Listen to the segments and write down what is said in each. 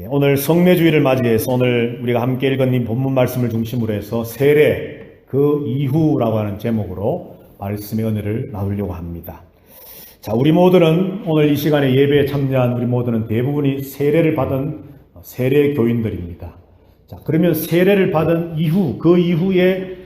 오늘 성례주일을 맞이해서 오늘 우리가 함께 읽은 이 본문 말씀을 중심으로 해서 세례 그 이후라고 하는 제목으로 말씀의 은혜를 나누려고 합니다. 자, 우리 모두는 오늘 이 시간에 예배에 참여한 우리 모두는 대부분이 세례를 받은 세례 교인들입니다. 자, 그러면 세례를 받은 이후, 그 이후에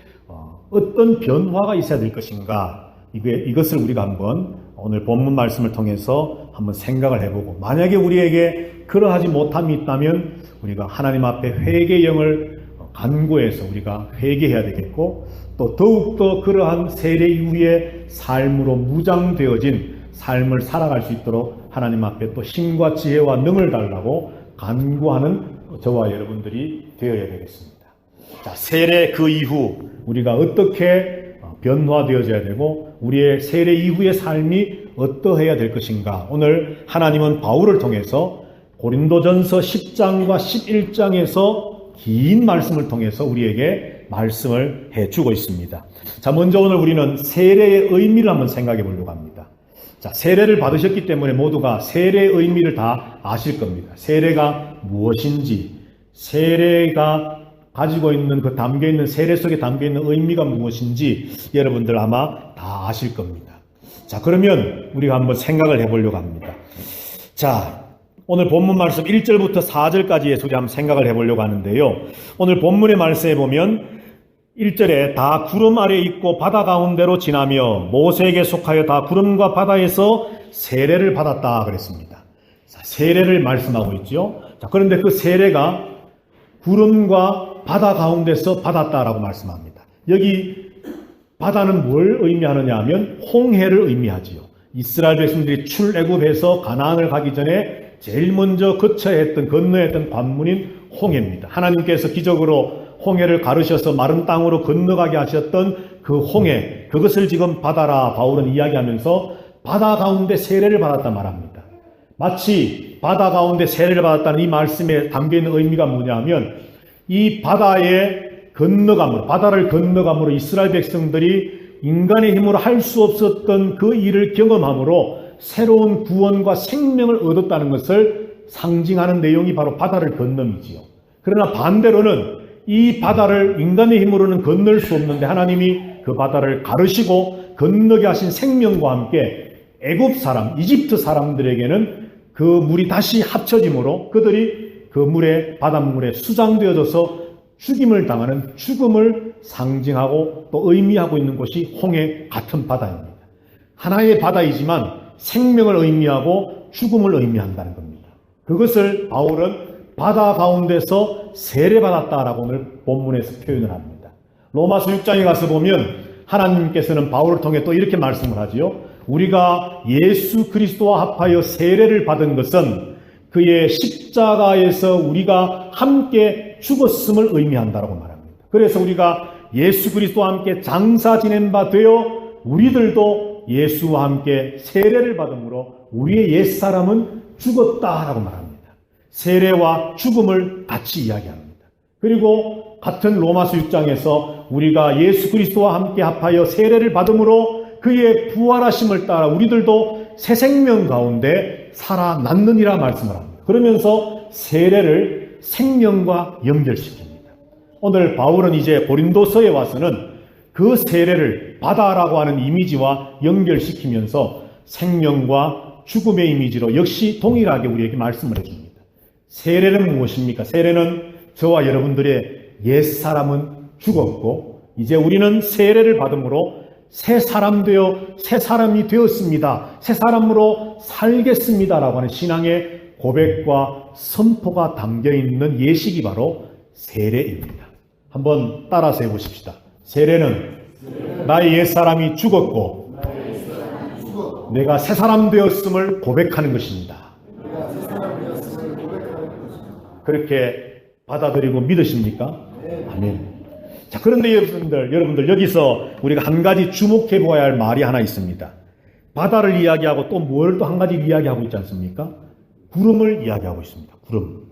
어떤 변화가 있어야 될 것인가? 이것을 우리가 한번 오늘 본문 말씀을 통해서 한번 생각을 해보고, 만약에 우리에게 그러하지 못함이 있다면 우리가 하나님 앞에 회개의 영을 간구해서 우리가 회개해야 되겠고, 또 더욱더 그러한 세례 이후의 삶으로 무장되어진 삶을 살아갈 수 있도록 하나님 앞에 또 힘과 지혜와 능을 달라고 간구하는 저와 여러분들이 되어야 되겠습니다. 자, 세례 그 이후 우리가 어떻게 변화되어져야 되고 우리의 세례 이후의 삶이 어떠해야 될 것인가? 오늘 하나님은 바울을 통해서 고린도전서 10장과 11장에서 긴 말씀을 통해서 우리에게 말씀을 해주고 있습니다. 자, 먼저 오늘 우리는 세례의 의미를 한번 생각해 보려고 합니다. 자, 세례를 받으셨기 때문에 모두가 세례의 의미를 다 아실 겁니다. 세례가 무엇인지, 세례가 가지고 있는 그 담겨있는 세례 속에 담겨있는 의미가 무엇인지 여러분들 아마 다 아실 겁니다. 자, 그러면 우리가 한번 생각을 해보려고 합니다. 자, 오늘 본문 말씀 1절부터 4절까지의 소리 한번 생각을 해보려고 하는데요. 오늘 본문의 말씀에 보면 1절에 다 구름 아래 있고 바다 가운데로 지나며 모세에게 속하여 다 구름과 바다에서 세례를 받았다 그랬습니다. 자, 세례를 말씀하고 있죠. 자, 그런데 그 세례가 구름과 바다 가운데서 받았다라고 말씀합니다. 여기 바다는 뭘 의미하느냐 하면 홍해를 의미하지요. 이스라엘 백성들이 출애굽해서 가나안을 가기 전에 제일 먼저 건너야 했던 관문인 홍해입니다. 하나님께서 기적으로 홍해를 가르셔서 마른 땅으로 건너가게 하셨던 그 홍해, 그것을 지금 바다라 바울은 이야기하면서 바다 가운데 세례를 받았다 말합니다. 마치 바다 가운데 세례를 받았다는 이 말씀에 담겨있는 의미가 뭐냐 하면 이 바다를 건너감으로 이스라엘 백성들이 인간의 힘으로 할 수 없었던 그 일을 경험함으로 새로운 구원과 생명을 얻었다는 것을 상징하는 내용이 바로 바다를 건넘이지요. 그러나 반대로는 이 바다를 인간의 힘으로는 건널 수 없는데 하나님이 그 바다를 가르시고 건너게 하신 생명과 함께 애굽 사람, 이집트 사람들에게는 그 물이 다시 합쳐짐으로 그들이 그 물에, 바닷물에 수장되어져서 죽임을 당하는 죽음을 상징하고 또 의미하고 있는 곳이 홍해 같은 바다입니다. 하나의 바다이지만 생명을 의미하고 죽음을 의미한다는 겁니다. 그것을 바울은 바다 가운데서 세례받았다라고 오늘 본문에서 표현을 합니다. 로마서 6장에 가서 보면 하나님께서는 바울을 통해 또 이렇게 말씀을 하지요. 우리가 예수 그리스도와 합하여 세례를 받은 것은 그의 십자가에서 우리가 함께 죽었음을 의미한다라고 말합니다. 그래서 우리가 예수 그리스도와 함께 장사 지낸 바 되어 우리들도 예수와 함께 세례를 받음으로 우리의 옛사람은 죽었다라고 말합니다. 세례와 죽음을 같이 이야기합니다. 그리고 같은 로마서 6장에서 우리가 예수 그리스도와 함께 합하여 세례를 받음으로 그의 부활하심을 따라 우리들도 새 생명 가운데 살아났느니라 말씀을 합니다. 그러면서 세례를 생명과 연결시킵니다. 오늘 바울은 이제 고린도서에 와서는 그 세례를 바다라고 하는 이미지와 연결시키면서 생명과 죽음의 이미지로 역시 동일하게 우리에게 말씀을 해줍니다. 세례는 무엇입니까? 세례는 저와 여러분들의 옛사람은 죽었고 이제 우리는 세례를 받음으로 새 사람이 되었습니다. 새 사람으로 살겠습니다라고 하는 신앙의 고백과 선포가 담겨있는 예식이 바로 세례입니다. 한번 따라서 해보십시다. 세례는 나의 옛사람이 죽었고 내가 새 사람 되었음을 고백하는 것입니다. 그렇게 받아들이고 믿으십니까? 아멘. 자, 그런데 여러분들 여기서 우리가 한 가지 주목해 보아야 할 말이 하나 있습니다. 바다를 이야기하고 또 뭘 또 한 가지 이야기하고 있지 않습니까? 구름을 이야기하고 있습니다. 구름.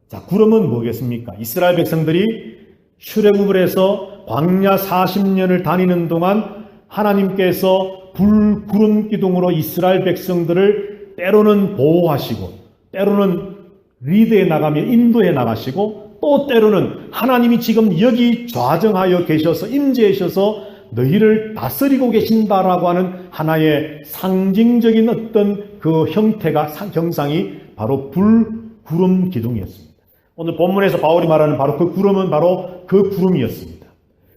자, 구름은 뭐겠습니까? 이스라엘 백성들이 출애굽을 해서 광야 40년을 다니는 동안 하나님께서 불, 구름 기둥으로 이스라엘 백성들을 때로는 보호하시고 때로는 리드해 나가며 인도해 나가시고 또 때로는 하나님이 지금 여기 좌정하여 계셔서 임재하셔서 너희를 다스리고 계신다라고 하는 하나의 상징적인 어떤 그 형태가 형상이 바로 구름 기둥이었습니다. 오늘 본문에서 바울이 말하는 바로 그 구름은 바로 그 구름이었습니다.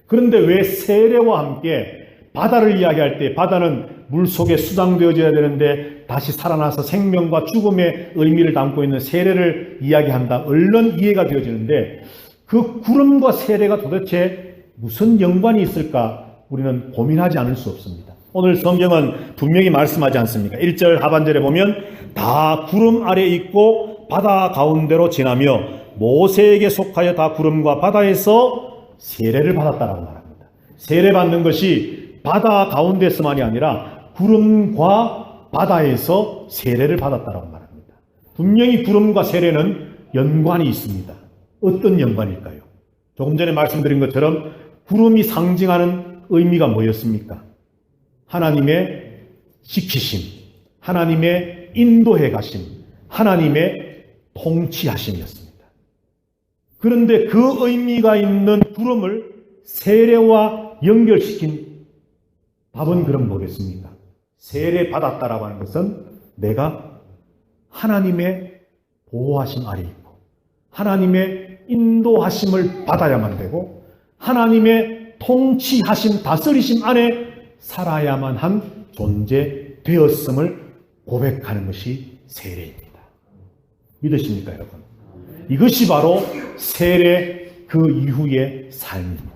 그런데 왜 세례와 함께 바다를 이야기할 때 바다는 물속에 수장되어져야 되는데 다시 살아나서 생명과 죽음의 의미를 담고 있는 세례를 이야기한다. 얼른 이해가 되어지는데 그 구름과 세례가 도대체 무슨 연관이 있을까 우리는 고민하지 않을 수 없습니다. 오늘 성경은 분명히 말씀하지 않습니까? 1절 하반절에 보면 다 구름 아래 있고 바다 가운데로 지나며 모세에게 속하여 다 구름과 바다에서 세례를 받았다라고 말합니다. 세례받는 것이 바다 가운데서만이 아니라 구름과 바다에서 세례를 받았다라고 말합니다. 분명히 구름과 세례는 연관이 있습니다. 어떤 연관일까요? 조금 전에 말씀드린 것처럼 구름이 상징하는 의미가 뭐였습니까? 하나님의 지키심, 하나님의 인도해 가심, 하나님의 통치하심이었습니다. 그런데 그 의미가 있는 구름을 세례와 연결시킨 답은 그럼 뭐겠습니까? 세례 받았다라고 하는 것은 내가 하나님의 보호하심 아래 있고 하나님의 인도하심을 받아야만 되고 하나님의 통치하심, 다스리심 안에 살아야만 한 존재 되었음을 고백하는 것이 세례입니다. 믿으십니까, 여러분? 이것이 바로 세례 그 이후의 삶입니다.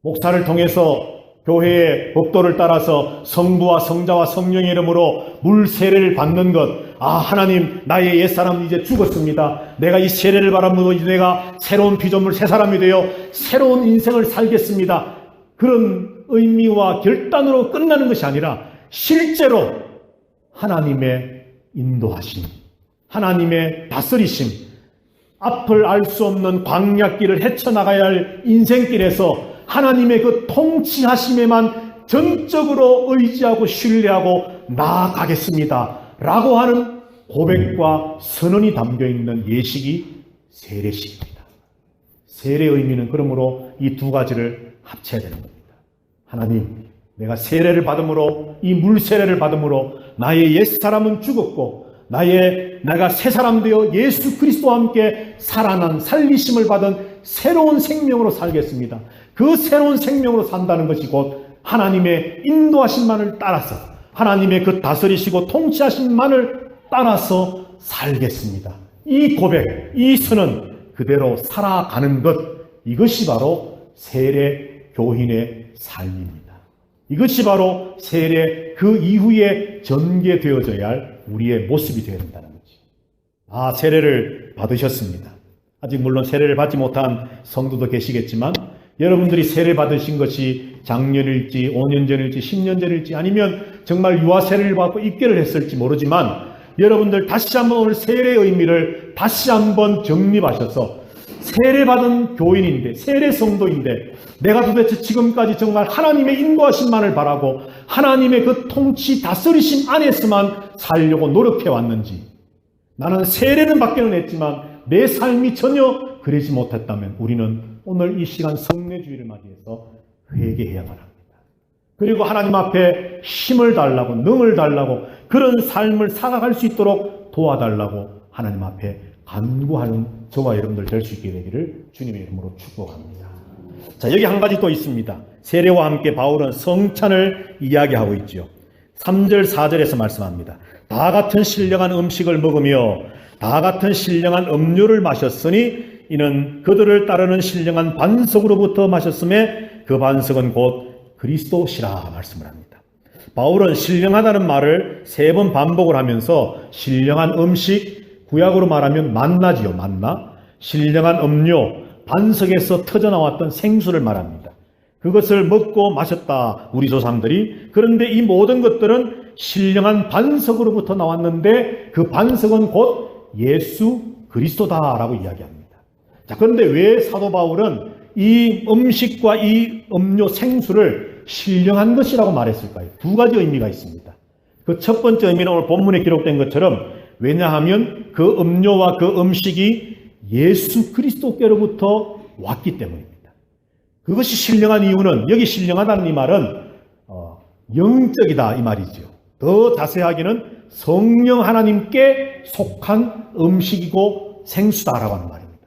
목사를 통해서 교회의 법도를 따라서 성부와 성자와 성령의 이름으로 물 세례를 받는 것, 하나님, 나의 옛사람은 이제 죽었습니다. 내가 이 세례를 바람으로 이제 내가 새로운 피조물 새 사람이 되어 새로운 인생을 살겠습니다. 그런 의미와 결단으로 끝나는 것이 아니라 실제로 하나님의 인도하심, 하나님의 다스리심, 앞을 알 수 없는 광야길을 헤쳐나가야 할 인생길에서 하나님의 그 통치하심에만 전적으로 의지하고 신뢰하고 나아가겠습니다 라고 하는 고백과 선언이 담겨있는 예식이 세례식입니다. 세례의 의미는 그러므로 이 두 가지를 합쳐야 되는 겁니다. 하나님, 내가 세례를 받음으로, 이 물세례를 받음으로 나의 옛사람은 죽었고 내가 새 사람 되어 예수 그리스도와 함께 살아난 살리심을 받은 새로운 생명으로 살겠습니다. 그 새로운 생명으로 산다는 것이 곧 하나님의 인도하심만을 따라서 하나님의 그 다스리시고 통치하심만을 따라서 살겠습니다. 이 고백, 이 선언 그대로 살아가는 것, 이것이 바로 세례 교인의 삶입니다. 이것이 바로 세례 그 이후에 전개되어져야 할 우리의 모습이 되어야 된다는 거지. 세례를 받으셨습니다. 아직 물론 세례를 받지 못한 성도도 계시겠지만 여러분들이 세례 받으신 것이 작년일지 5년 전일지 10년 전일지 아니면 정말 유아 세례를 받고 입계를 했을지 모르지만 여러분들 다시 한번 오늘 세례의 의미를 다시 한번 정립하셔서 세례 받은 교인인데 세례 성도인데 내가 도대체 지금까지 정말 하나님의 인도하심만을 바라고 하나님의 그 통치 다스리심 안에서만 살려고 노력해 왔는지 나는 세례는 받기는 했지만 내 삶이 전혀 그러지 못했다면 우리는 오늘 이 시간 성례주의를 맞이해서 회개해야만 합니다. 그리고 하나님 앞에 힘을 달라고 능을 달라고 그런 삶을 살아갈 수 있도록 도와달라고 하나님 앞에 간구하는 저와 여러분들 될 수 있게 되기를 주님의 이름으로 축복합니다. 자, 여기 한 가지 또 있습니다. 세례와 함께 바울은 성찬을 이야기하고 있죠. 3절 4절에서 말씀합니다. 다 같은 신령한 음식을 먹으며 다 같은 신령한 음료를 마셨으니 이는 그들을 따르는 신령한 반석으로부터 마셨음에 그 반석은 곧 그리스도시라 말씀을 합니다. 바울은 신령하다는 말을 3번 반복을 하면서 신령한 음식, 구약으로 말하면 만나지요, 만나. 신령한 음료, 반석에서 터져나왔던 생수를 말합니다. 그것을 먹고 마셨다, 우리 조상들이. 그런데 이 모든 것들은 신령한 반석으로부터 나왔는데 그 반석은 곧 예수 그리스도다라고 이야기합니다. 자, 그런데 왜 사도 바울은 이 음식과 이 음료 생수를 신령한 것이라고 말했을까요? 두 가지 의미가 있습니다. 그 첫 번째 의미는 오늘 본문에 기록된 것처럼 왜냐하면 그 음료와 그 음식이 예수 그리스도께로부터 왔기 때문입니다. 그것이 신령한 이유는, 여기 신령하다는 이 말은 영적이다 이 말이죠. 더 자세하게는 성령 하나님께 속한 음식이고 생수다라고 하는 말입니다.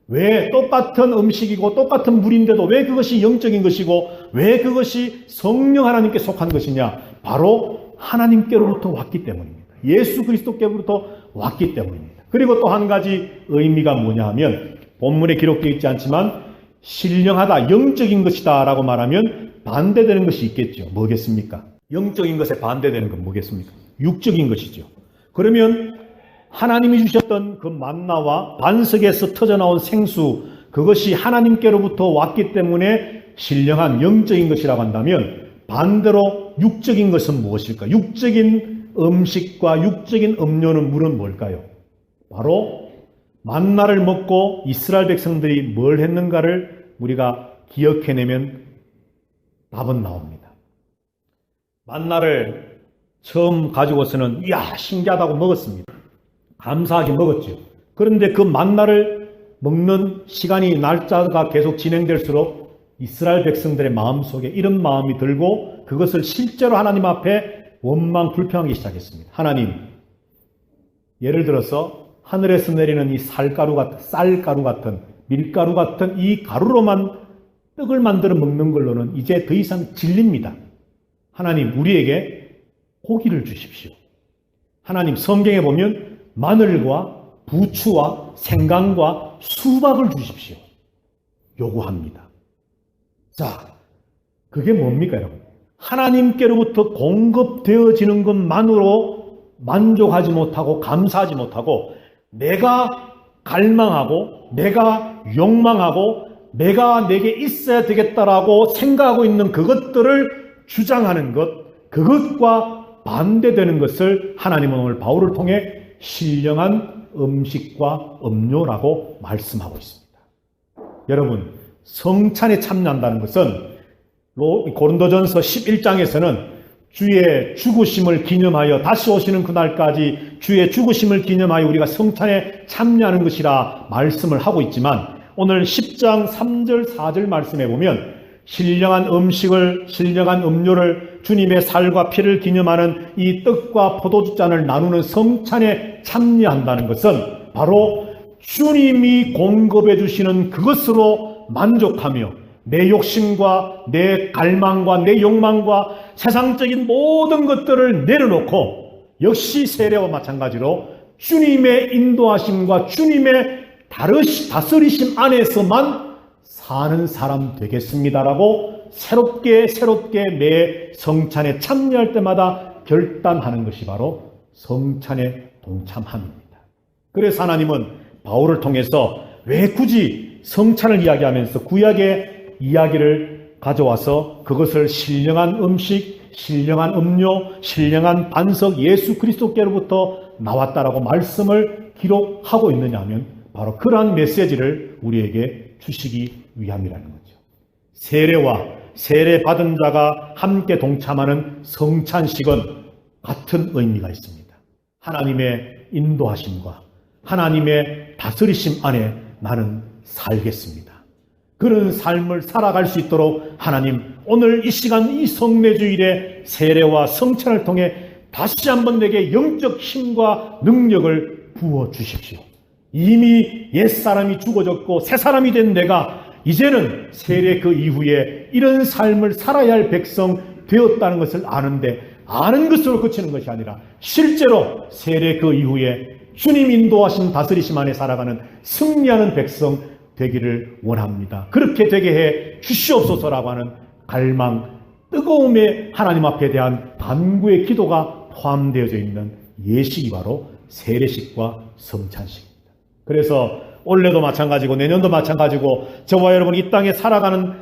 왜 똑같은 음식이고 똑같은 물인데도 왜 그것이 영적인 것이고 왜 그것이 성령 하나님께 속한 것이냐? 바로 하나님께로부터 왔기 때문입니다. 예수 그리스도께로부터 왔기 때문입니다. 그리고 또 한 가지 의미가 뭐냐 하면, 본문에 기록되어 있지 않지만 신령하다, 영적인 것이다 라고 말하면 반대되는 것이 있겠죠. 뭐겠습니까? 영적인 것에 반대되는 건 뭐겠습니까? 육적인 것이죠. 그러면 하나님이 주셨던 그 만나와 반석에서 터져나온 생수, 그것이 하나님께로부터 왔기 때문에 신령한 영적인 것이라고 한다면, 반대로 육적인 것은 무엇일까? 육적인 음식과 육적인 음료는 물은 뭘까요? 바로 만나를 먹고 이스라엘 백성들이 뭘 했는가를 우리가 기억해내면 답은 나옵니다. 만나를 처음 가지고서는 이야 신기하다고 먹었습니다. 감사하게 먹었죠. 그런데 그 만나를 먹는 시간이, 날짜가 계속 진행될수록 이스라엘 백성들의 마음속에 이런 마음이 들고 그것을 실제로 하나님 앞에 원망 불평하기 시작했습니다. 하나님, 예를 들어서 하늘에서 내리는 이 쌀가루 같은 밀가루 같은 이 가루로만 떡을 만들어 먹는 걸로는 이제 더 이상 질립니다. 하나님, 우리에게 고기를 주십시오. 하나님, 성경에 보면 마늘과 부추와 생강과 수박을 주십시오. 요구합니다. 자, 그게 뭡니까, 여러분? 하나님께로부터 공급되어지는 것만으로 만족하지 못하고 감사하지 못하고 내가 갈망하고 내가 욕망하고 내가 내게 있어야 되겠다라고 생각하고 있는 그것들을 주장하는 것, 그것과 반대되는 것을 하나님은 오늘 바울을 통해 신령한 음식과 음료라고 말씀하고 있습니다. 여러분, 성찬에 참여한다는 것은 고린도전서 11장에서는 주의 죽으심을 기념하여 다시 오시는 그날까지 주의 죽으심을 기념하여 우리가 성찬에 참여하는 것이라 말씀을 하고 있지만, 오늘 10장 3절 4절 말씀에 보면 신령한 음식을, 신령한 음료를, 주님의 살과 피를 기념하는 이 떡과 포도주잔을 나누는 성찬에 참여한다는 것은 바로 주님이 공급해 주시는 그것으로 만족하며 내 욕심과 내 갈망과 내 욕망과 세상적인 모든 것들을 내려놓고, 역시 세례와 마찬가지로 주님의 인도하심과 주님의 다스리심 안에서만 사는 사람 되겠습니다라고 새롭게 매 성찬에 참여할 때마다 결단하는 것이 바로 성찬의 동참함입니다. 그래서 하나님은 바울을 통해서 왜 굳이 성찬을 이야기하면서 구약의 이야기를 가져와서 그것을 신령한 음식, 신령한 음료, 신령한 반석 예수 그리스도께로부터 나왔다라고 말씀을 기록하고 있느냐 하면 바로 그러한 메시지를 우리에게 주시기 위함이라는 거죠. 세례와 세례 받은 자가 함께 동참하는 성찬식은 같은 의미가 있습니다. 하나님의 인도하심과 하나님의 다스리심 안에 나는 살겠습니다. 그런 삶을 살아갈 수 있도록 하나님, 오늘 이 시간 이 성례주일에 세례와 성찬을 통해 다시 한번 내게 영적 힘과 능력을 부어주십시오. 이미 옛사람이 죽어졌고 새사람이 된 내가 이제는 세례 그 이후에 이런 삶을 살아야 할 백성 되었다는 것을 아는데, 아는 것으로 그치는 것이 아니라 실제로 세례 그 이후에 주님 인도하신 다스리심 안에 살아가는 승리하는 백성 되기를 원합니다. 그렇게 되게 해 주시옵소서라고 하는 갈망, 뜨거움의 하나님 앞에 대한 간구의 기도가 포함되어져 있는 예식이 바로 세례식과 성찬식입니다. 그래서 올해도 마찬가지고 내년도 마찬가지고 저와 여러분 이 땅에 살아가는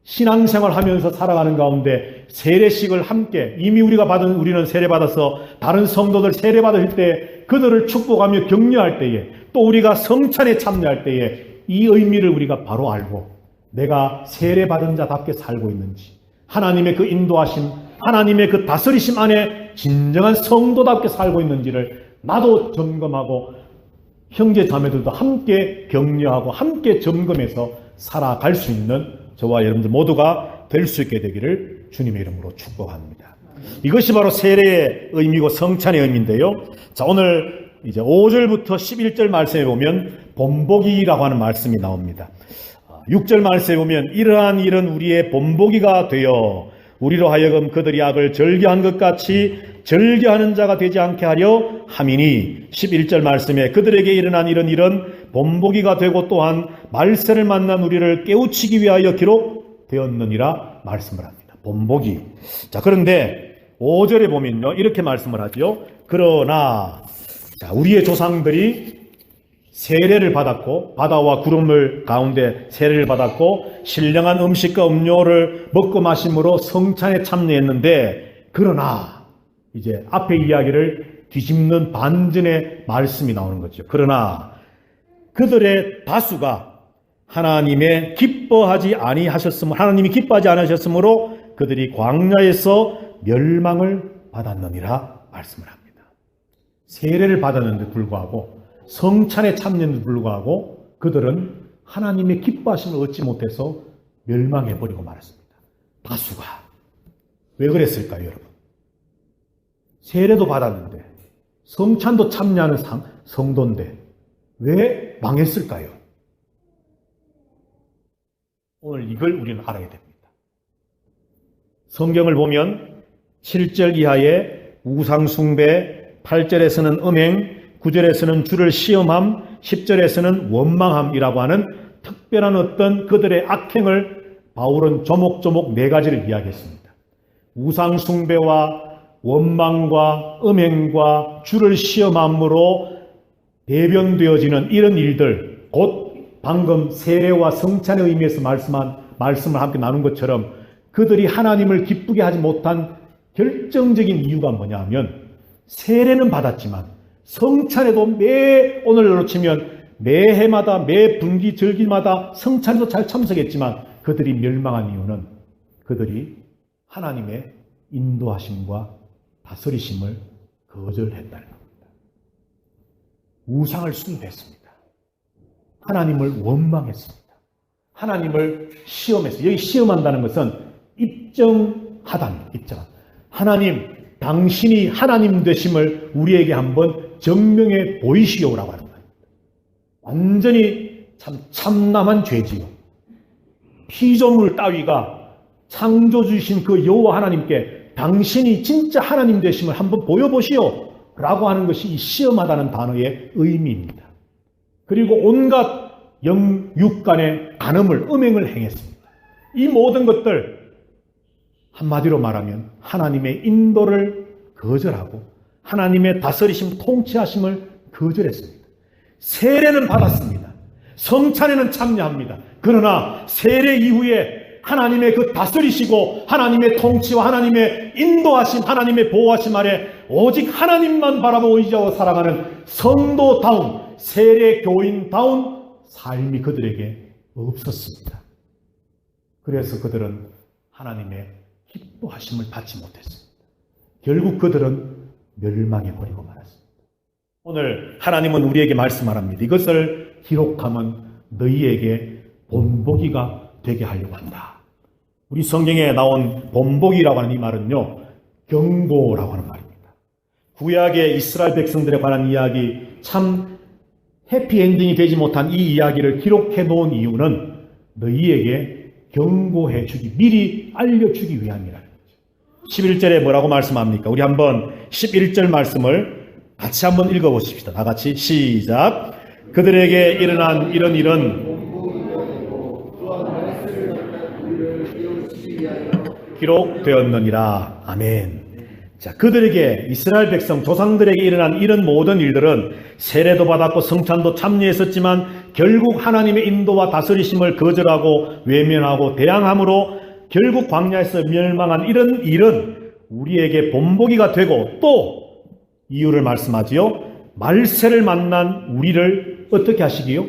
신앙생활 하면서 살아가는 가운데 세례식을 함께, 이미 우리는 세례받아서 다른 성도들 세례받을 때 그들을 축복하며 격려할 때에, 또 우리가 성찬에 참여할 때에 이 의미를 우리가 바로 알고 내가 세례받은 자답게 살고 있는지, 하나님의 그 인도하심, 하나님의 그 다스리심 안에 진정한 성도답게 살고 있는지를 나도 점검하고 형제 자매들도 함께 격려하고 함께 점검해서 살아갈 수 있는 저와 여러분들 모두가 될 수 있게 되기를 주님의 이름으로 축복합니다. 이것이 바로 세례의 의미고 성찬의 의미인데요. 자, 오늘 이제 5절부터 11절 말씀에 보면 본보기라고 하는 말씀이 나옵니다. 6절 말씀에 보면 이러한 일은 우리의 본보기가 되어 우리로 하여금 그들이 악을 절개한 것 같이 절개하는 자가 되지 않게 하려 함이니 11절 말씀에 그들에게 일어난 이런 일은 본보기가 되고 또한 말세를 만난 우리를 깨우치기 위하여 기록되었느니라 말씀을 합니다. 본보기. 자, 그런데 5절에 보면요 이렇게 말씀을 하죠. 그러나 우리의 조상들이 세례를 받았고 바다와 구름을 가운데 세례를 받았고 신령한 음식과 음료를 먹고 마심으로 성찬에 참여했는데 그러나 이제 앞에 이야기를 뒤집는 반전의 말씀이 나오는 거죠. 그러나 그들의 다수가 하나님이 기뻐하지 않으셨으므로 그들이 광야에서 멸망을 받았느니라 말씀을 합니다. 세례를 받았는데 불구하고 성찬에 참여했는데 불구하고 그들은 하나님의 기뻐하심을 얻지 못해서 멸망해버리고 말았습니다. 다수가. 왜 그랬을까요, 여러분? 세례도 받았는데 성찬도 참여하는 성도인데 왜 망했을까요? 오늘 이걸 우리는 알아야 됩니다. 성경을 보면 7절 이하에 우상숭배, 8절에서는 음행, 9절에서는 주를 시험함, 10절에서는 원망함이라고 하는 특별한 어떤 그들의 악행을 바울은 조목조목 4가지를 이야기했습니다. 우상숭배와 원망과 음행과 주를 시험함으로 대변되어지는 이런 일들, 곧 방금 세례와 성찬의 의미에서 말씀을 함께 나눈 것처럼 그들이 하나님을 기쁘게 하지 못한 결정적인 이유가 뭐냐 하면 세례는 받았지만 성찬에도 오늘로 치면 매해마다 매 분기 절기마다 성찬에도 잘 참석했지만 그들이 멸망한 이유는 그들이 하나님의 인도하심과 다스리심을 거절했다는 겁니다. 우상을 숭배했습니다. 하나님을 원망했습니다. 하나님을 시험했어요. 여기 시험한다는 것은 입증하다. 하나님, 당신이 하나님 되심을 우리에게 한번 증명해 보이시오라고 하는 거예요. 완전히 참남한 죄지요. 피조물 따위가 창조주신 그 여호와 하나님께 당신이 진짜 하나님 되심을 한번 보여보시오 라고 하는 것이 이 시험하다는 단어의 의미입니다. 그리고 온갖 육간의 간음을 음행을 행했습니다. 이 모든 것들 한마디로 말하면 하나님의 인도를 거절하고 하나님의 다스리심 통치하심을 거절했습니다. 세례는 받았습니다. 성찬에는 참여합니다. 그러나 세례 이후에 하나님의 그 다스리시고 하나님의 통치와 하나님의 인도하심, 하나님의 보호하심 아래 오직 하나님만 바라보고 의지하고 살아가는 성도다운, 세례 교인다운 삶이 그들에게 없었습니다. 그래서 그들은 하나님의 기뻐하심을 받지 못했습니다. 결국 그들은 멸망해버리고 말았습니다. 오늘 하나님은 우리에게 말씀하랍니다. 이것을 기록하면 너희에게 본보기가 되게 하려고 한다. 우리 성경에 나온 본보기라고 하는 이 말은요, 경고라고 하는 말입니다. 구약의 이스라엘 백성들에 관한 이야기, 참 해피엔딩이 되지 못한 이 이야기를 기록해 놓은 이유는 너희에게 경고해 주기, 미리 알려주기 위함이라는 거죠. 11절에 뭐라고 말씀합니까? 우리 한번 11절 말씀을 같이 한번 읽어보십시다. 다 같이 시작. 그들에게 일어난 이런 일은 기록되었느니라. 아멘. 자, 그들에게, 이스라엘 백성 조상들에게 일어난 이런 모든 일들은 세례도 받았고 성찬도 참여했었지만 결국 하나님의 인도와 다스리심을 거절하고 외면하고 대항함으로 결국 광야에서 멸망한 이런 일은 우리에게 본보기가 되고, 또 이유를 말씀하지요. 말세를 만난 우리를 어떻게 하시기요?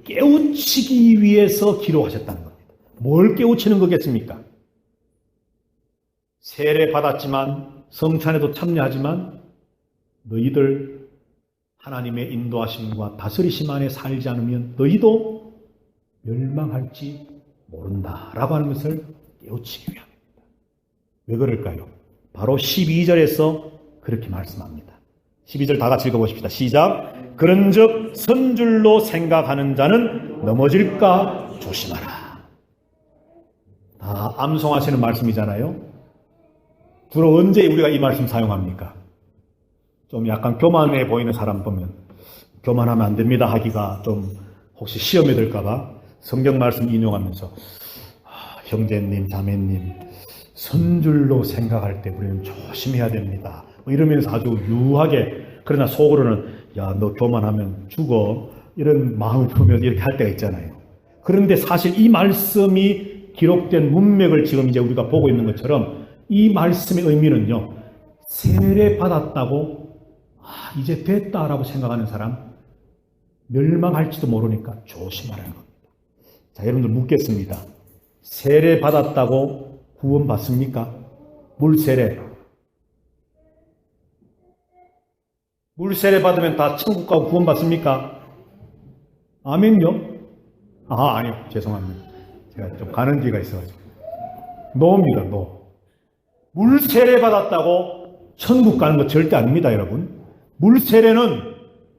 깨우치기 위해서 기록하셨다는 겁니다. 뭘 깨우치는 거겠습니까? 세례 받았지만 성찬에도 참여하지만 너희들 하나님의 인도하심과 다스리심 안에 살지 않으면 너희도 멸망할지 모른다라고 하는 것을 깨우치기 위함입니다. 왜 그럴까요? 바로 12절에서 그렇게 말씀합니다. 12절 다 같이 읽어보십시다. 시작. 그런즉 선줄로 생각하는 자는 넘어질까 조심하라. 다 암송하시는 말씀이잖아요. 주로 언제 우리가 이 말씀 사용합니까? 좀 약간 교만해 보이는 사람 보면 교만하면 안 됩니다 하기가 좀 혹시 시험에 들까봐 성경 말씀 인용하면서 형제님, 자매님 선줄로 생각할 때 우리는 조심해야 됩니다. 뭐 이러면서 아주 유하게, 그러나 속으로는 야, 너 교만하면 죽어, 이런 마음을 품으면서 이렇게 할 때가 있잖아요. 그런데 사실 이 말씀이 기록된 문맥을 지금 이제 우리가 보고 있는 것처럼 이 말씀의 의미는요, 세례 받았다고 이제 됐다라고 생각하는 사람 멸망할지도 모르니까 조심하라는 겁니다. 자, 여러분들 묻겠습니다. 세례 받았다고 구원 받습니까? 물세례. 물세례 받으면 다 천국 가고 구원 받습니까? 아멘요? 아니요. 죄송합니다. 제가 좀 가는 뒤가 있어가지고. 노입니다, 노. 물세례 받았다고 천국 가는 거 절대 아닙니다, 여러분. 물세례는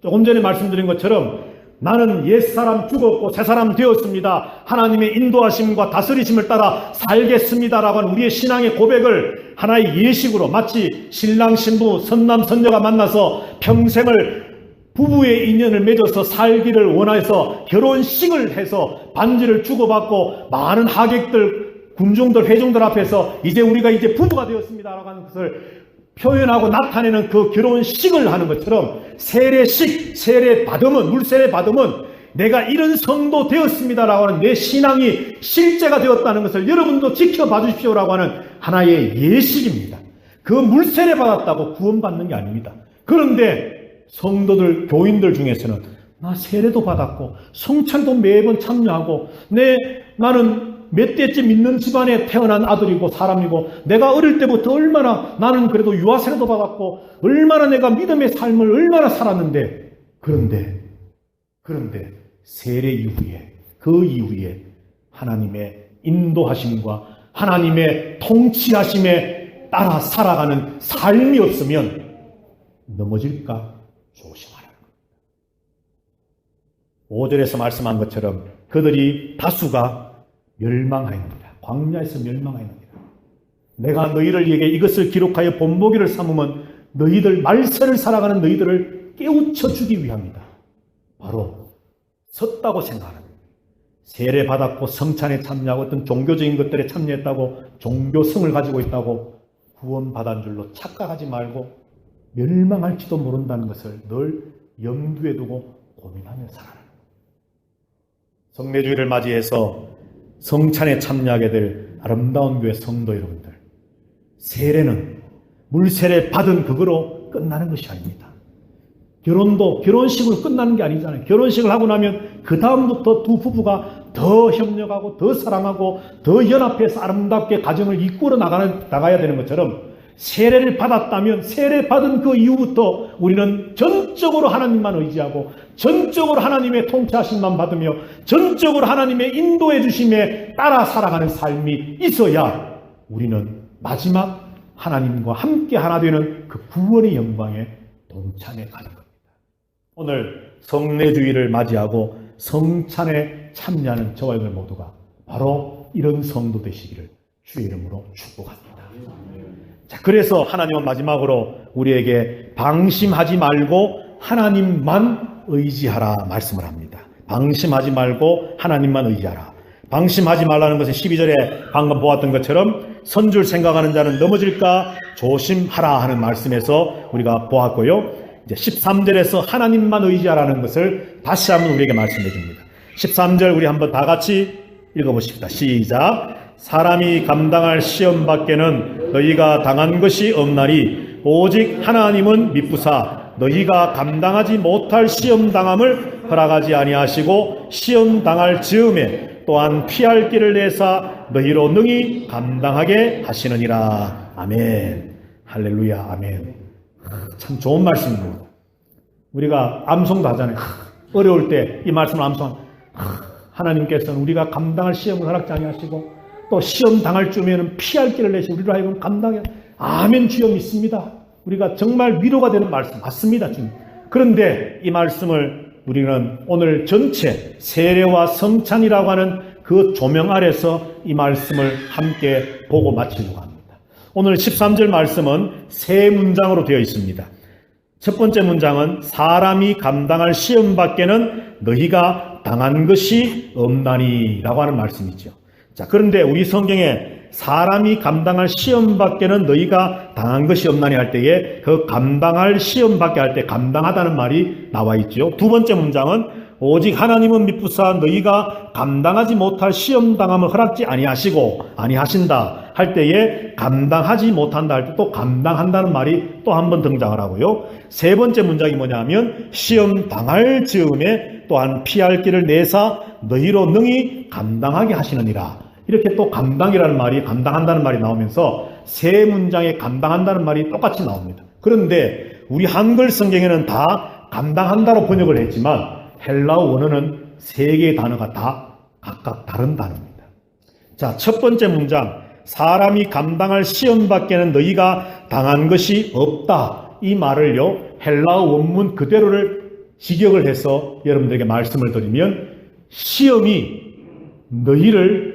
조금 전에 말씀드린 것처럼 나는 옛사람 죽었고 새사람 되었습니다. 하나님의 인도하심과 다스리심을 따라 살겠습니다라고 하는 우리의 신앙의 고백을 하나의 예식으로, 마치 신랑 신부 선남 선녀가 만나서 평생을 부부의 인연을 맺어서 살기를 원해서 결혼식을 해서 반지를 주고받고 많은 하객들, 군중들, 회중들 앞에서 이제 우리가 이제 부부가 되었습니다라고 하는 것을 표현하고 나타내는 그 결혼식을 하는 것처럼 세례식, 세례 받음은, 물세례 받음은 내가 이런 성도 되었습니다라고 하는 내 신앙이 실제가 되었다는 것을 여러분도 지켜봐 주십시오라고 하는 하나의 예식입니다. 그 물세례 받았다고 구원받는 게 아닙니다. 그런데 성도들, 교인들 중에서는 나 세례도 받았고 성찬도 매번 참여하고 나는 몇 대째 믿는 집안에 태어난 아들이고 사람이고 내가 어릴 때부터 얼마나 나는 그래도 유아세례도 받았고 얼마나 내가 믿음의 삶을 얼마나 살았는데, 그런데 세례 이후에, 그 이후에 하나님의 인도하심과 하나님의 통치하심에 따라 살아가는 삶이 없으면 넘어질까 조심하라는 겁니다. 5절에서 말씀한 것처럼 그들이 다수가 멸망하였느니라. 광야에서 멸망하였느니라. 내가 너희들에게 이것을 기록하여 본보기를 삼으면 너희들, 말세를 살아가는 너희들을 깨우쳐 주기 위함이다. 바로 섰다고 생각하는, 세례 받았고 성찬에 참여하고 어떤 종교적인 것들에 참여했다고 종교성을 가지고 있다고 구원받은 줄로 착각하지 말고 멸망할지도 모른다는 것을 늘 염두에 두고 고민하며 살아라. 성례주일을 맞이해서 성찬에 참여하게 될 아름다운 교회 성도 여러분들, 세례는 물세례 받은 그거로 끝나는 것이 아닙니다. 결혼도 결혼식으로 끝나는 게 아니잖아요. 결혼식을 하고 나면 그 다음부터 두 부부가 더 협력하고 더 사랑하고 더 연합해서 아름답게 가정을 이끌어 나가야 되는 것처럼, 세례를 받았다면 세례 받은 그 이후부터 우리는 전적으로 하나님만 의지하고 전적으로 하나님의 통치하심만 받으며 전적으로 하나님의 인도해 주심에 따라 살아가는 삶이 있어야 우리는 마지막 하나님과 함께 하나 되는 그 구원의 영광에 동참해 가는 겁니다. 오늘 성례주의를 맞이하고 성찬에 참여하는 저와 여러분 모두가 바로 이런 성도 되시기를 주의 이름으로 축복합니다. 자, 그래서 하나님은 마지막으로 우리에게 방심하지 말고 하나님만 의지하라 말씀을 합니다. 방심하지 말고 하나님만 의지하라. 방심하지 말라는 것은 12절에 방금 보았던 것처럼 선줄 생각하는 자는 넘어질까 조심하라 하는 말씀에서 우리가 보았고요. 이제 13절에서 하나님만 의지하라는 것을 다시 한번 우리에게 말씀해 줍니다. 13절 우리 한번 다 같이 읽어보십시다. 시작. 사람이 감당할 시험 밖에는 너희가 당한 것이 없나니 오직 하나님은 미쁘사 너희가 감당하지 못할 시험 당함을 허락하지 아니하시고 시험 당할 즈음에 또한 피할 길을 내사 너희로 능히 감당하게 하시느니라. 아멘. 할렐루야. 아멘. 참 좋은 말씀입니다. 우리가 암송도 하잖아요. 어려울 때 이 말씀을 암송하면 하나님께서는 우리가 감당할 시험을 허락지 아니하시고 또 시험 당할 쯤에는 피할 길을 내시고 우리로 하여금 감당해. 아멘 주여 믿습니다. 우리가 정말 위로가 되는 말씀 맞습니다. 주님. 그런데 이 말씀을 우리는 오늘 전체 세례와 성찬이라고 하는 그 조명 아래서 이 말씀을 함께 보고 마치려고 합니다. 오늘 13절 말씀은 세 문장으로 되어 있습니다. 첫 번째 문장은 사람이 감당할 시험 밖에는 너희가 당한 것이 없나니 라고 하는 말씀이죠. 자, 그런데 우리 성경에 사람이 감당할 시험 밖에는 너희가 당한 것이 없나니 할 때에 그 감당할 시험 밖에 할 때 감당하다는 말이 나와 있죠. 두 번째 문장은 오직 하나님은 미쁘사 너희가 감당하지 못할 시험 당함을 허락지 아니하신다 할 때에 감당하지 못한다 할 때 또 감당한다는 말이 또 한 번 등장을 하고요. 세 번째 문장이 뭐냐면 시험 당할 즈음에 또한 피할 길을 내사 너희로 능히 감당하게 하시느니라. 이렇게 또 감당이라는 말이 감당한다는 말이 나오면서 세 문장에 감당한다는 말이 똑같이 나옵니다. 그런데 우리 한글 성경에는 다 감당한다로 번역을 했지만 헬라어 원어는 세 개의 단어가 다 각각 다른 단어입니다. 자, 첫 번째 문장 사람이 감당할 시험 밖에는 너희가 당한 것이 없다. 이 말을요 헬라어 원문 그대로를 직역을 해서 여러분들에게 말씀을 드리면 시험이 너희를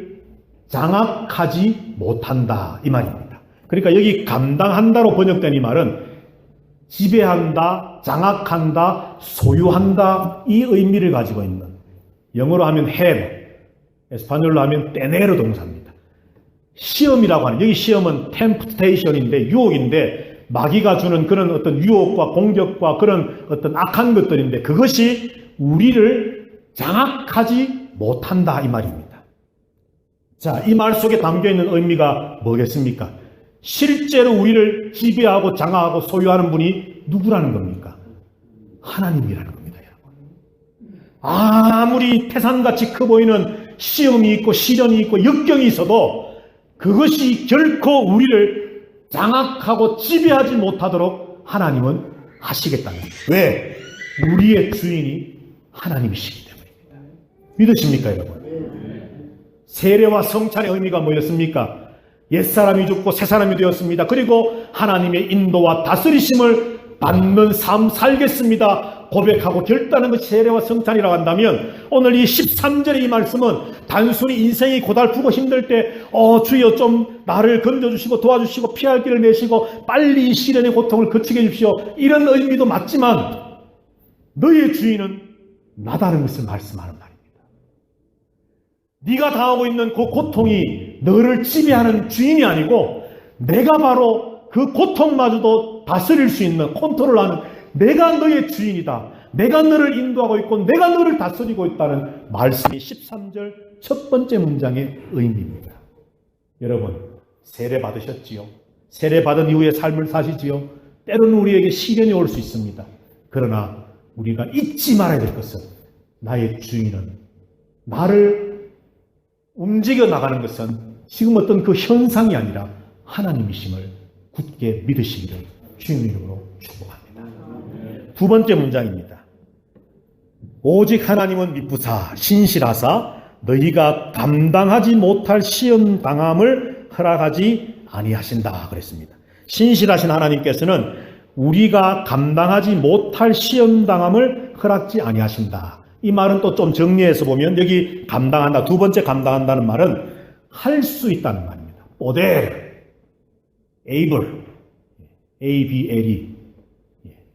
장악하지 못한다 이 말입니다. 그러니까 여기 감당한다로 번역된 이 말은 지배한다, 장악한다, 소유한다 이 의미를 가지고 있는 영어로 하면 have, 에스파뇰로 하면 tener 동사입니다. 시험이라고 하는 여기 시험은 temptation인데 유혹인데 마귀가 주는 그런 어떤 유혹과 공격과 그런 어떤 악한 것들인데 그것이 우리를 장악하지 못한다 이 말입니다. 자, 이 말 속에 담겨있는 의미가 뭐겠습니까? 실제로 우리를 지배하고 장악하고 소유하는 분이 누구라는 겁니까? 하나님이라는 겁니다, 여러분. 아무리 태산같이 커 보이는 시험이 있고 시련이 있고 역경이 있어도 그것이 결코 우리를 장악하고 지배하지 못하도록 하나님은 하시겠다는 거예요. 왜? 우리의 주인이 하나님이시기 때문입니다. 믿으십니까, 여러분? 세례와 성찬의 의미가 뭐였습니까? 옛사람이 죽고 새사람이 되었습니다. 그리고 하나님의 인도와 다스리심을 받는 삶 살겠습니다. 고백하고 결단하는 것이 세례와 성찬이라고 한다면 오늘 이 13절의 이 말씀은 단순히 인생이 고달프고 힘들 때 주여 좀 나를 건져주시고 도와주시고 피할 길을 내시고 빨리 이 시련의 고통을 그치게 해주십시오. 이런 의미도 맞지만 너의 주인은 나다는 것을 말씀하는 말입니다. 네가 당하고 있는 그 고통이 너를 지배하는 주인이 아니고 내가 바로 그 고통마저도 다스릴 수 있는 컨트롤하는 내가 너의 주인이다. 내가 너를 인도하고 있고 내가 너를 다스리고 있다는 말씀이 13절 첫 번째 문장의 의미입니다. 여러분 세례 받으셨지요? 세례 받은 이후에 삶을 사시지요? 때로는 우리에게 시련이 올 수 있습니다. 그러나 우리가 잊지 말아야 될 것은 나의 주인은 나를 움직여 나가는 것은 지금 어떤 그 현상이 아니라 하나님이심을 굳게 믿으시기를 주님의 이름으로 축복합니다. 두 번째 문장입니다. 오직 하나님은 미쁘사 신실하사 너희가 감당하지 못할 시험 당함을 허락하지 아니하신다 그랬습니다. 신실하신 하나님께서는 우리가 감당하지 못할 시험 당함을 허락지 아니하신다. 이 말은 또 좀 정리해서 보면 여기 감당한다. 두 번째 감당한다는 말은 할 수 있다는 말입니다. poder, able, A-B-L-E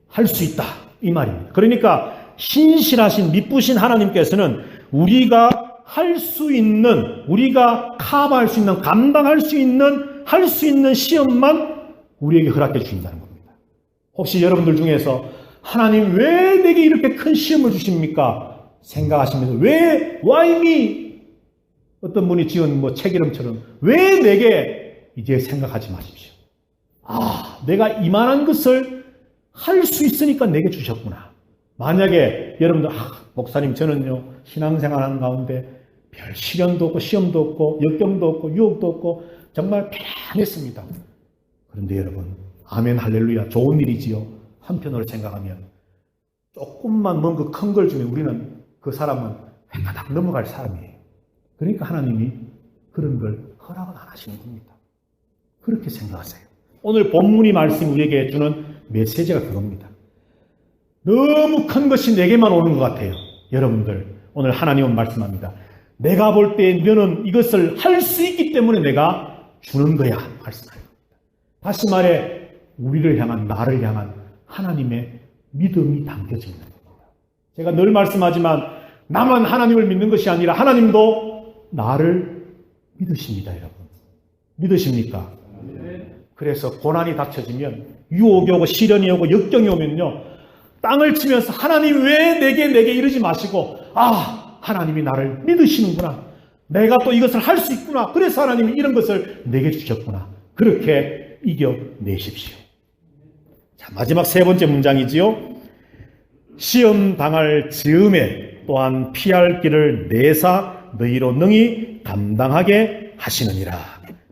할 수 있다. 이 말입니다. 그러니까 신실하신 미쁘신 하나님께서는 우리가 할 수 있는 우리가 커버할 수 있는 감당할 수 있는 할 수 있는 시험만 우리에게 허락해 주신다는 겁니다. 혹시 여러분들 중에서 하나님 왜 내게 이렇게 큰 시험을 주십니까? 생각하시면서 왜 why me? 어떤 분이 지은 책 이름처럼 왜 내게 이제 생각하지 마십시오. 내가 이만한 것을 할 수 있으니까 내게 주셨구나. 만약에 여러분들 목사님 저는요 신앙생활하는 가운데 별 시련도 없고 시험도 없고 역경도 없고 유혹도 없고 정말 편했습니다. 그런데 여러분 아멘 할렐루야 좋은 일이지요. 한편으로 생각하면 조금만 뭔가 큰 걸 주면 우리는 그 사람은 획가닥 넘어갈 사람이에요. 그러니까 하나님이 그런 걸 허락을 안 하시는 겁니다. 그렇게 생각하세요. 오늘 본문이 말씀이 우리에게 주는 메시지가 그겁니다. 너무 큰 것이 내게만 오는 것 같아요. 여러분들, 오늘 하나님은 말씀합니다. 내가 볼 때 너는 이것을 할 수 있기 때문에 내가 주는 거야. 말씀합니다. 다시 말해 우리를 향한, 나를 향한 하나님의 믿음이 담겨져 있는 겁니다. 제가 늘 말씀하지만 나만 하나님을 믿는 것이 아니라 하나님도 나를 믿으십니다. 여러분. 믿으십니까? 그래서 고난이 닥쳐지면, 유혹이 오고 시련이 오고 역경이 오면요, 땅을 치면서 하나님 왜 내게 이러지 마시고, 아, 하나님이 나를 믿으시는구나. 내가 또 이것을 할 수 있구나. 그래서 하나님이 이런 것을 내게 주셨구나. 그렇게 이겨내십시오. 자, 마지막 세 번째 문장이지요. 시험 당할 즈음에 또한 피할 길을 내사 너희로 능히 감당하게 하시느니라.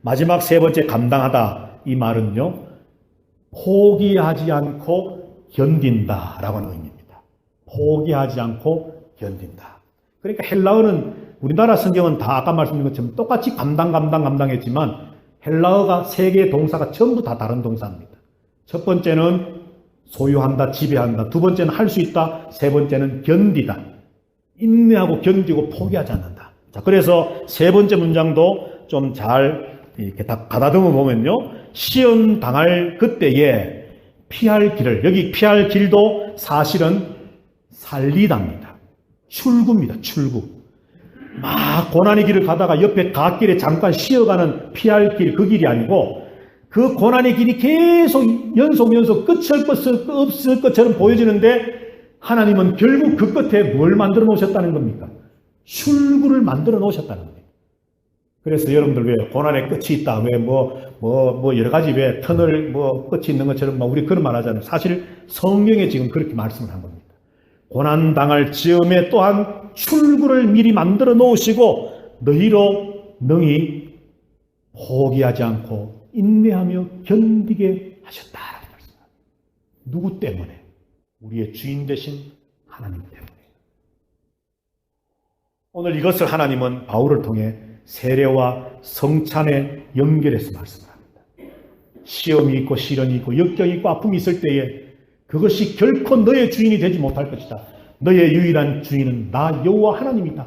마지막 세 번째 감당하다. 이 말은요, 포기하지 않고 견딘다라고 하는 의미입니다. 포기하지 않고 견딘다. 그러니까 헬라어는, 우리나라 성경은 다 아까 말씀드린 것처럼 똑같이 감당했지만 헬라어가 세 개의 동사가 전부 다 다른 동사입니다. 첫 번째는 소유한다, 지배한다. 두 번째는 할 수 있다. 세 번째는 견디다. 인내하고 견디고 포기하지 않는다. 자, 그래서 세 번째 문장도 좀 잘 이렇게 다 가다듬어 보면요, 시험 당할 그때에 피할 길을, 여기 피할 길도 사실은 살리다입니다. 출구입니다. 출구. 막 고난의 길을 가다가 옆에 갓길에 잠깐 쉬어가는 피할 길, 그 길이 아니고 그 고난의 길이 계속 연속 끝이 없을 것처럼 보여지는데 하나님은 결국 그 끝에 뭘 만들어 놓으셨다는 겁니까? 출구를 만들어 놓으셨다는 겁니다. 그래서 여러분들 왜 고난의 끝이 있다, 왜 여러 가지 왜 터널 끝이 있는 것처럼 우리 그런 말 하잖아요. 사실 성경에 지금 그렇게 말씀을 한 겁니다. 고난 당할 즈음에 또한 출구를 미리 만들어 놓으시고 너희로 능히 포기하지 않고 인내하며 견디게 하셨다라고 말씀합니다. 누구 때문에? 우리의 주인 되신 하나님 때문에. 오늘 이것을 하나님은 바울을 통해 세례와 성찬에 연결해서 말씀합니다. 시험이 있고 시련이 있고 역경이 있고 아픔이 있을 때에 그것이 결코 너의 주인이 되지 못할 것이다. 너의 유일한 주인은 나 여호와 하나님이다.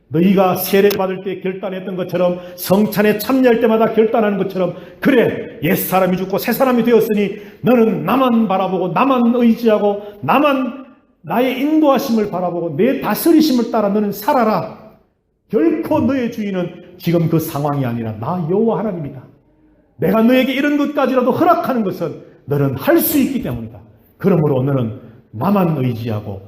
너희가 세례받을 때 결단했던 것처럼, 성찬에 참여할 때마다 결단하는 것처럼, 그래, 옛사람이 죽고 새사람이 되었으니 너는 나만 바라보고 나만 의지하고 나만 나의 인도하심을 바라보고 내 다스리심을 따라 너는 살아라. 결코 너의 주인은 지금 그 상황이 아니라 나 여호와 하나님이다. 내가 너에게 이런 것까지라도 허락하는 것은 너는 할 수 있기 때문이다. 그러므로 너는 나만 의지하고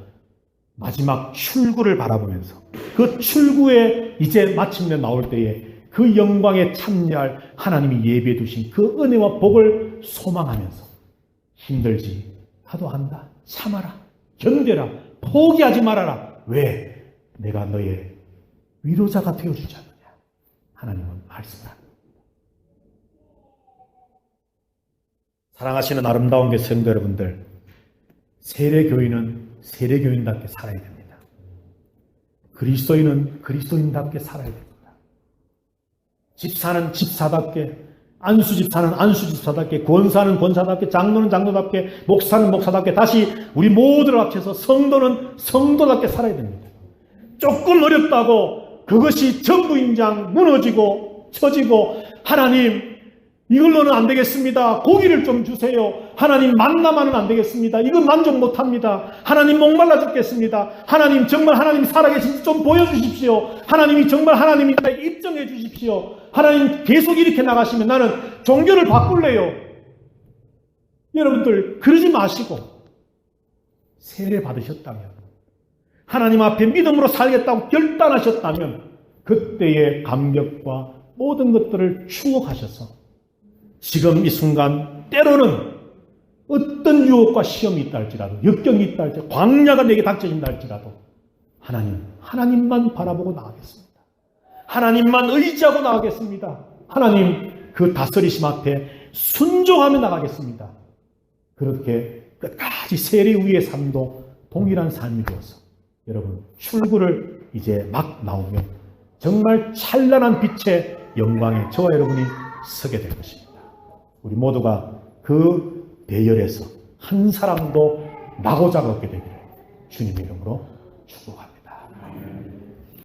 마지막 출구를 바라보면서 그 출구에 이제 마침내 나올 때에 그 영광에 참여할 하나님이 예비해 두신 그 은혜와 복을 소망하면서 힘들지 하도 한다. 참아라. 견뎌라. 포기하지 말아라. 왜? 내가 너의 위로자가 되어주지 않느냐. 하나님은 말씀합니다. 사랑하시는 아름다운 교 성도 여러분들, 세례교인은 세례교인답게 살아야 됩니다. 그리스도인은 그리스도인답게 살아야 됩니다. 집사는 집사답게, 안수집사는 안수집사답게, 권사는 권사답게, 장로는 장로답게, 목사는 목사답게, 다시 우리 모두를 합쳐서 성도는 성도답게 살아야 됩니다. 조금 어렵다고 그것이 전부인장 무너지고 처지고, 하나님 이걸로는 안 되겠습니다. 고기를 좀 주세요. 하나님 만나만은 안 되겠습니다. 이건 만족 못합니다. 하나님 목말라 죽겠습니다. 하나님 정말 하나님 살아계신지 좀 보여주십시오. 하나님이 정말 하나님이다 입증해 주십시오. 하나님 계속 이렇게 나가시면 나는 종교를 바꿀래요. 여러분들 그러지 마시고 세례 받으셨다면, 하나님 앞에 믿음으로 살겠다고 결단하셨다면 그때의 감격과 모든 것들을 추억하셔서 지금 이 순간 때로는 어떤 유혹과 시험이 있다 할지라도, 역경이 있다 할지라도, 광야가 내게 닥쳐진다 할지라도 하나님만 바라보고 나가겠습니다. 하나님만 의지하고 나가겠습니다. 하나님 그 다스리심 앞에 순종하며 나가겠습니다. 그렇게 끝까지 세례 위의 삶도 동일한 삶이 되어서 여러분 출구를 이제 막 나오면 정말 찬란한 빛의 영광에 저와 여러분이 서게 될 것입니다. 우리 모두가 그 대열에서 한 사람도 나고자가 없게 되기를 주님의 이름으로 축복합니다.